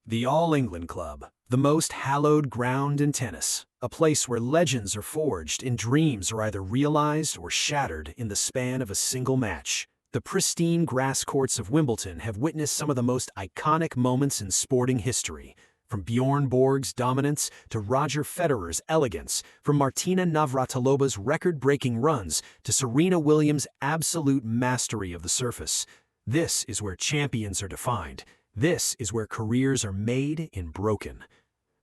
The All England Club, the most hallowed ground in tennis, a place where legends are forged and dreams are either realized or shattered in the span of a single match. The pristine grass courts of Wimbledon have witnessed some of the most iconic moments in sporting history, from Bjorn Borg's dominance to Roger Federer's elegance, from Martina Navratilova's record-breaking runs to Serena Williams' absolute mastery of the surface. This is where champions are defined. This is where careers are made and broken.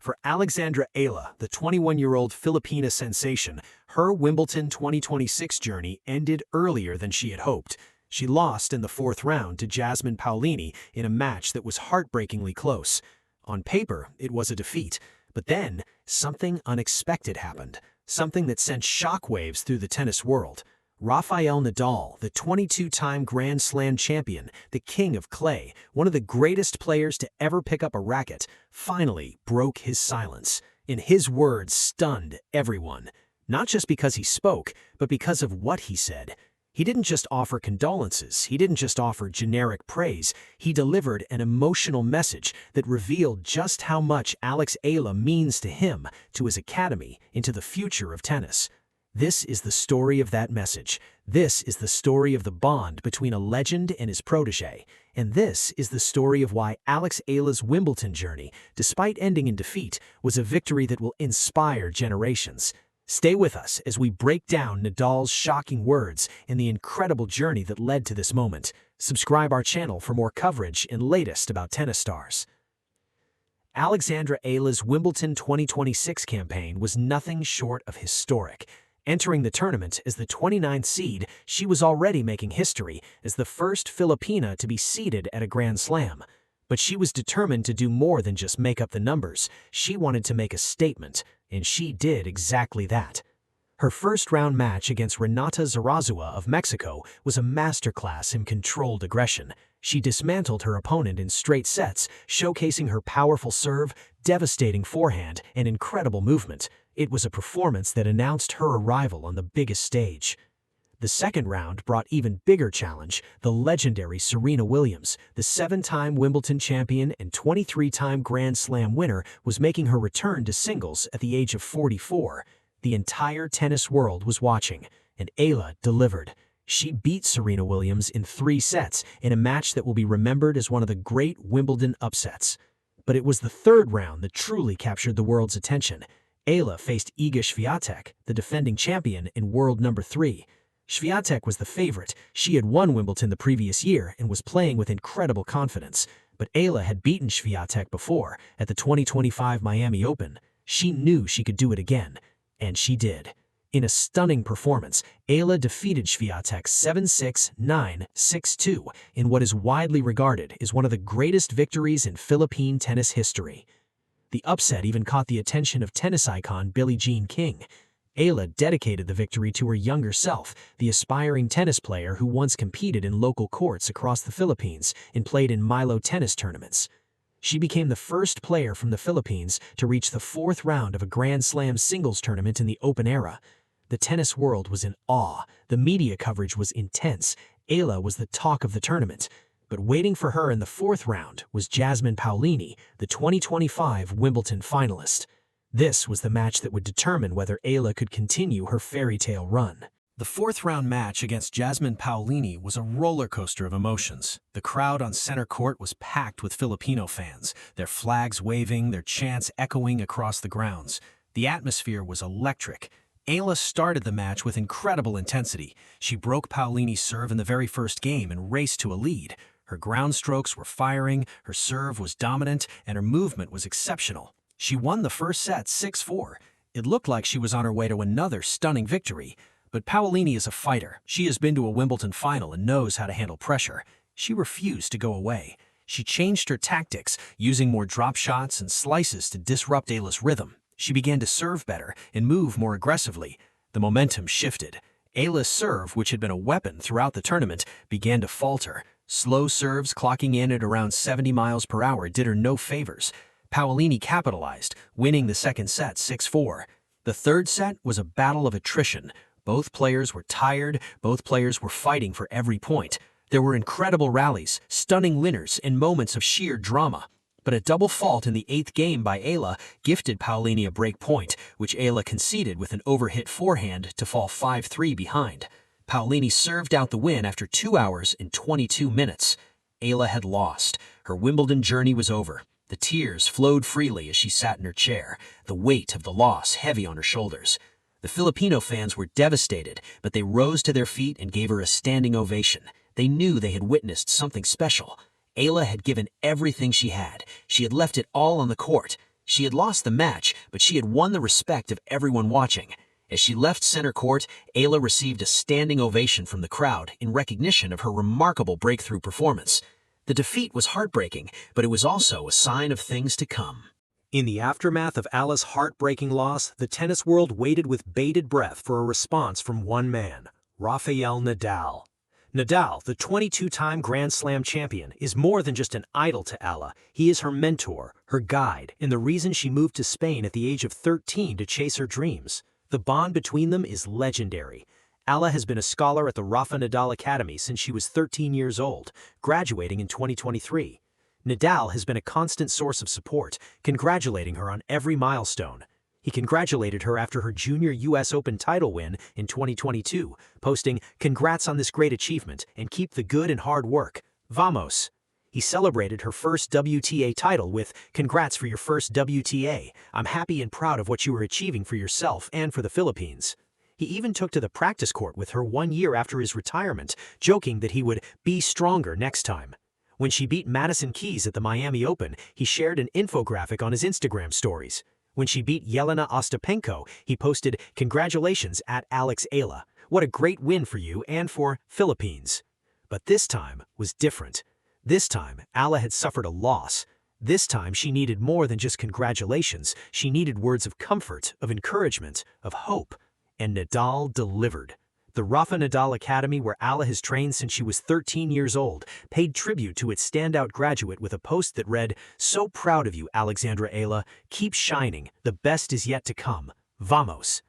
For Alexandra Eala, the 21-year-old Filipina sensation, her Wimbledon 2026 journey ended earlier than she had hoped. She lost in the fourth round to Jasmine Paolini in a match that was heartbreakingly close. On paper, it was a defeat, but then something unexpected happened, something that sent shockwaves through the tennis world. Rafael Nadal, the 22-time Grand Slam champion, the king of clay, one of the greatest players to ever pick up a racket, finally broke his silence. And his words stunned everyone, not just because he spoke, but because of what he said. He didn't just offer condolences, he didn't just offer generic praise, he delivered an emotional message that revealed just how much Alex Eala means to him, to his academy, and to the future of tennis. This is the story of that message. This is the story of the bond between a legend and his protege. And this is the story of why Alex Eala's Wimbledon journey, despite ending in defeat, was a victory that will inspire generations. Stay with us as we break down Nadal's shocking words and the incredible journey that led to this moment. Subscribe our channel for more coverage and latest about tennis stars. Alexandra Eala's Wimbledon 2026 campaign was nothing short of historic. Entering the tournament as the 29th seed, she was already making history as the first Filipina to be seeded at a Grand Slam. But she was determined to do more than just make up the numbers. She wanted to make a statement, and she did exactly that. Her first-round match against Renata Zarazua of Mexico was a masterclass in controlled aggression. She dismantled her opponent in straight sets, showcasing her powerful serve, devastating forehand, and incredible movement. It was a performance that announced her arrival on the biggest stage. The second round brought even bigger challenge. The legendary Serena Williams, the 7-time Wimbledon champion and 23-time Grand Slam winner, was making her return to singles at the age of 44. The entire tennis world was watching, and Eala delivered. She beat Serena Williams in 3 sets in a match that will be remembered as one of the great Wimbledon upsets. But it was the third round that truly captured the world's attention. Eala faced Iga Swiatek, the defending champion and world number 3. Swiatek was the favorite. She had won Wimbledon the previous year and was playing with incredible confidence. But Eala had beaten Swiatek before, at the 2025 Miami Open. She knew she could do it again, and she did. In a stunning performance, Eala defeated Swiatek 7-6, 9, 6-2 in what is widely regarded as one of the greatest victories in Philippine tennis history. The upset even caught the attention of tennis icon Billie Jean King. Eala dedicated the victory to her younger self, the aspiring tennis player who once competed in local courts across the Philippines and played in Milo tennis tournaments. She became the first player from the Philippines to reach the 4th round of a Grand Slam singles tournament in the Open era. The tennis world was in awe. The media coverage was intense. Eala was the talk of the tournament. But waiting for her in the 4th round was Jasmine Paolini, the 2025 Wimbledon finalist. This was the match that would determine whether Eala could continue her fairy tale run. The 4th-round match against Jasmine Paolini was a roller coaster of emotions. The crowd on center court was packed with Filipino fans, their flags waving, their chants echoing across the grounds. The atmosphere was electric. Eala started the match with incredible intensity. She broke Paolini's serve in the very first game and raced to a lead. Her ground strokes were firing, her serve was dominant, and her movement was exceptional. She won the first set 6-4. It looked like she was on her way to another stunning victory. But Paolini is a fighter. She has been to a Wimbledon final and knows how to handle pressure. She refused to go away. She changed her tactics, using more drop shots and slices to disrupt Eala's rhythm. She began to serve better and move more aggressively. The momentum shifted. Eala's serve, which had been a weapon throughout the tournament, began to falter. Slow serves clocking in at around 70 miles per hour did her no favors. Paolini capitalized, winning the second set 6-4. The third set was a battle of attrition. Both players were tired, both players were fighting for every point. There were incredible rallies, stunning winners, and moments of sheer drama. But a double fault in the 8th game by Eala gifted Paolini a break point, which Eala conceded with an overhit forehand to fall 5-3 behind. Paolini served out the win after 2 hours and 22 minutes. Eala had lost. Her Wimbledon journey was over. The tears flowed freely as she sat in her chair, the weight of the loss heavy on her shoulders. The Filipino fans were devastated, but they rose to their feet and gave her a standing ovation. They knew they had witnessed something special. Eala had given everything she had. She had left it all on the court. She had lost the match, but she had won the respect of everyone watching. As she left center court, Eala received a standing ovation from the crowd in recognition of her remarkable breakthrough performance. The defeat was heartbreaking, but it was also a sign of things to come. In the aftermath of Eala's heartbreaking loss, the tennis world waited with bated breath for a response from one man, Rafael Nadal. Nadal, the 22-time Grand Slam champion, is more than just an idol to Eala. He is her mentor, her guide, and the reason she moved to Spain at the age of 13 to chase her dreams. The bond between them is legendary. Eala has been a scholar at the Rafael Nadal Academy since she was 13 years old, graduating in 2023. Nadal has been a constant source of support, congratulating her on every milestone. He congratulated her after her junior U.S. Open title win in 2022, posting, "Congrats on this great achievement and keep the good and hard work. Vamos." He celebrated her first WTA title with, "Congrats for your first WTA. I'm happy and proud of what you are achieving for yourself and for the Philippines." He even took to the practice court with her 1 year after his retirement, joking that he would be stronger next time. When she beat Madison Keys at the Miami Open, he shared an infographic on his Instagram stories. When she beat Jelena Ostapenko, he posted, "Congratulations at Alex Eala. What a great win for you and for Philippines." But this time was different. This time, Eala had suffered a loss. This time, she needed more than just congratulations. She needed words of comfort, of encouragement, of hope. And Nadal delivered. The Rafael Nadal Academy, where Eala has trained since she was 13 years old, paid tribute to its standout graduate with a post that read, "So proud of you, Alexandra Eala. Keep shining. The best is yet to come. Vamos."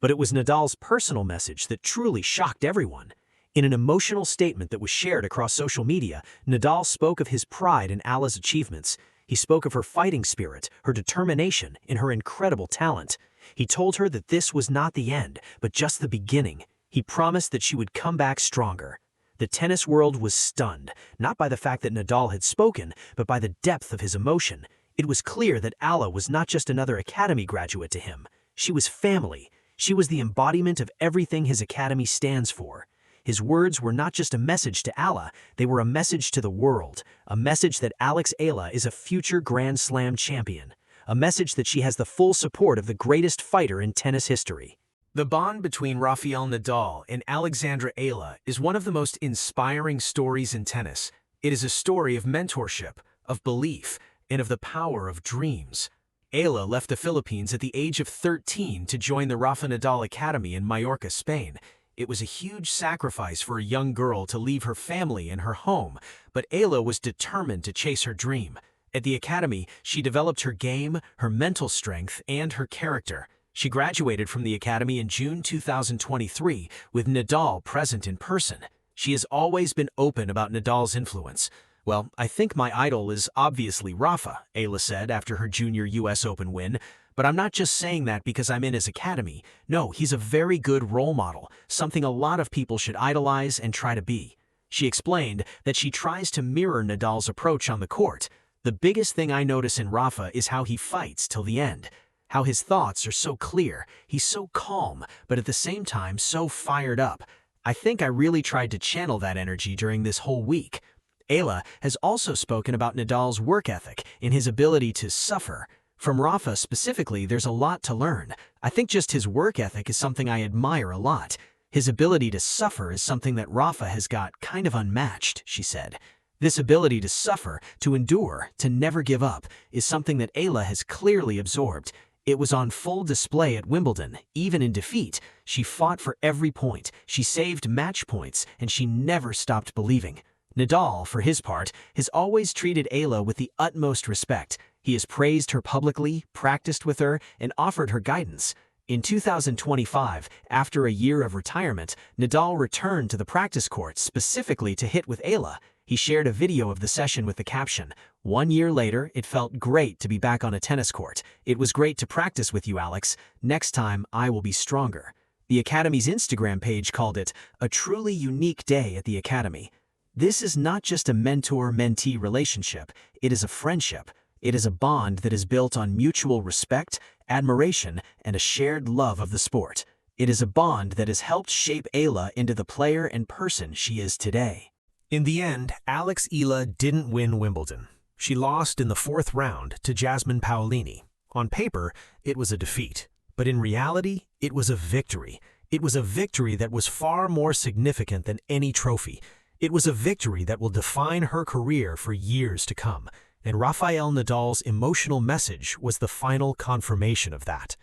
But it was Nadal's personal message that truly shocked everyone. In an emotional statement that was shared across social media, Nadal spoke of his pride in Eala's achievements. He spoke of her fighting spirit, her determination, and her incredible talent. He told her that this was not the end, but just the beginning. He promised that she would come back stronger. The tennis world was stunned, not by the fact that Nadal had spoken, but by the depth of his emotion. It was clear that Eala was not just another academy graduate to him. She was family. She was the embodiment of everything his academy stands for. His words were not just a message to Eala, they were a message to the world, a message that Alex Eala is a future Grand Slam champion, a message that she has the full support of the greatest fighter in tennis history. The bond between Rafael Nadal and Alexandra Eala is one of the most inspiring stories in tennis. It is a story of mentorship, of belief, and of the power of dreams. Eala left the Philippines at the age of 13 to join the Rafael Nadal Academy in Mallorca, Spain. It was a huge sacrifice for a young girl to leave her family and her home, but Eala was determined to chase her dream. At the academy, she developed her game, her mental strength, and her character. She graduated from the academy in June 2023, with Nadal present in person. She has always been open about Nadal's influence. "Well, I think my idol is obviously Rafa," Eala said after her junior U.S. Open win. "But I'm not just saying that because I'm in his academy. No, he's a very good role model, something a lot of people should idolize and try to be." She explained that she tries to mirror Nadal's approach on the court. "The biggest thing I notice in Rafa is how he fights till the end. How his thoughts are so clear, he's so calm, but at the same time so fired up. I think I really tried to channel that energy during this whole week." Eala has also spoken about Nadal's work ethic and his ability to suffer. "From Rafa specifically, there's a lot to learn. I think just his work ethic is something I admire a lot. His ability to suffer is something that Rafa has got kind of unmatched," she said. This ability to suffer, to endure, to never give up, is something that Eala has clearly absorbed. It was on full display at Wimbledon. Even in defeat, she fought for every point, she saved match points, and she never stopped believing. Nadal, for his part, has always treated Eala with the utmost respect. He has praised her publicly, practiced with her, and offered her guidance. In 2025, after a year of retirement, Nadal returned to the practice court specifically to hit with Eala. He shared a video of the session with the caption, "1 year later, it felt great to be back on a tennis court. It was great to practice with you, Alex. Next time, I will be stronger." The Academy's Instagram page called it a truly unique day at the Academy. This is not just a mentor-mentee relationship, it is a friendship. It is a bond that is built on mutual respect, admiration, and a shared love of the sport. It is a bond that has helped shape Eala into the player and person she is today. In the end, Eala didn't win Wimbledon. She lost in the 4th round to Jasmine Paolini. On paper, it was a defeat. But in reality, it was a victory. It was a victory that was far more significant than any trophy. It was a victory that will define her career for years to come. And Rafael Nadal's emotional message was the final confirmation of that.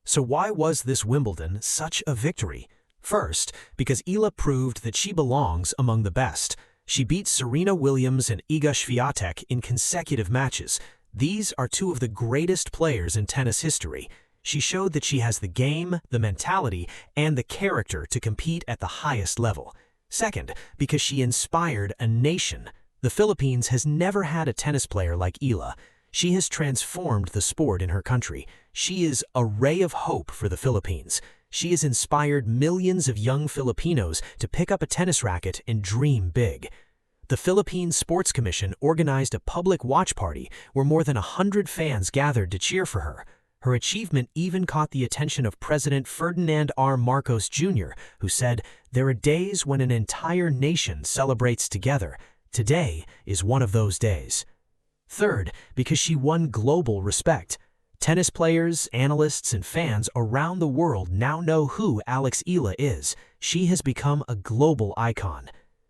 So why was this Wimbledon such a victory? First, because Eala proved that she belongs among the best. She beat Serena Williams and Iga Swiatek in consecutive matches. These are two of the greatest players in tennis history. She showed that she has the game, the mentality, and the character to compete at the highest level. Second, because she inspired a nation. The Philippines has never had a tennis player like Eala. She has transformed the sport in her country. She is a ray of hope for the Philippines. She has inspired millions of young Filipinos to pick up a tennis racket and dream big. The Philippine Sports Commission organized a public watch party where more than 100 fans gathered to cheer for her. Her achievement even caught the attention of President Ferdinand R. Marcos Jr., who said, "There are days when an entire nation celebrates together. Today is one of those days." Third, because she won global respect. Tennis players, analysts, and fans around the world now know who Eala is. She has become a global icon.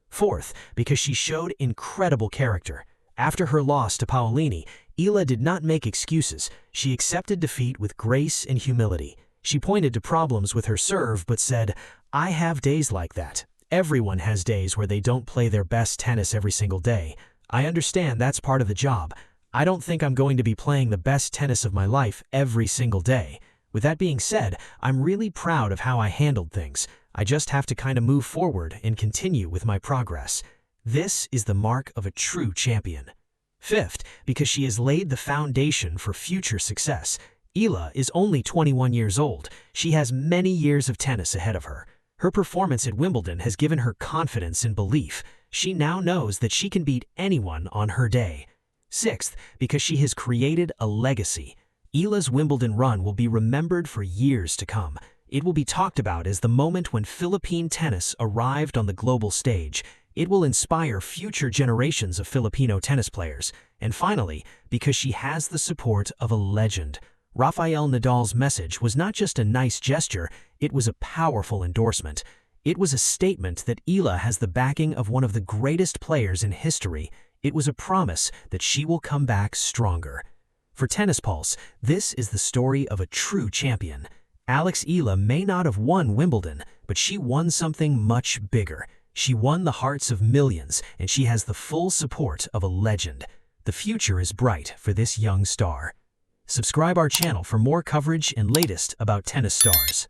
Fourth, because she showed incredible character. After her loss to Paolini, Eala did not make excuses. She accepted defeat with grace and humility. She pointed to problems with her serve but said, "I have days like that. Everyone has days where they don't play their best tennis every single day. I understand that's part of the job. I don't think I'm going to be playing the best tennis of my life every single day. With that being said, I'm really proud of how I handled things. I just have to kind of move forward and continue with my progress." This is the mark of a true champion. Fifth, because she has laid the foundation for future success. Eala is only 21 years old. She has many years of tennis ahead of her. Her performance at Wimbledon has given her confidence and belief. She now knows that she can beat anyone on her day. Sixth, because she has created a legacy. Eala's Wimbledon run will be remembered for years to come. It will be talked about as the moment when Philippine tennis arrived on the global stage. It will inspire future generations of Filipino tennis players. And finally, because she has the support of a legend. Rafael Nadal's message was not just a nice gesture, it was a powerful endorsement. It was a statement that Eala has the backing of one of the greatest players in history. It was a promise that she will come back stronger. For Tennis Pulse, this is the story of a true champion. Eala may not have won Wimbledon, but she won something much bigger. She won the hearts of millions, and she has the full support of a legend. The future is bright for this young star. Subscribe our channel for more coverage and latest about tennis stars.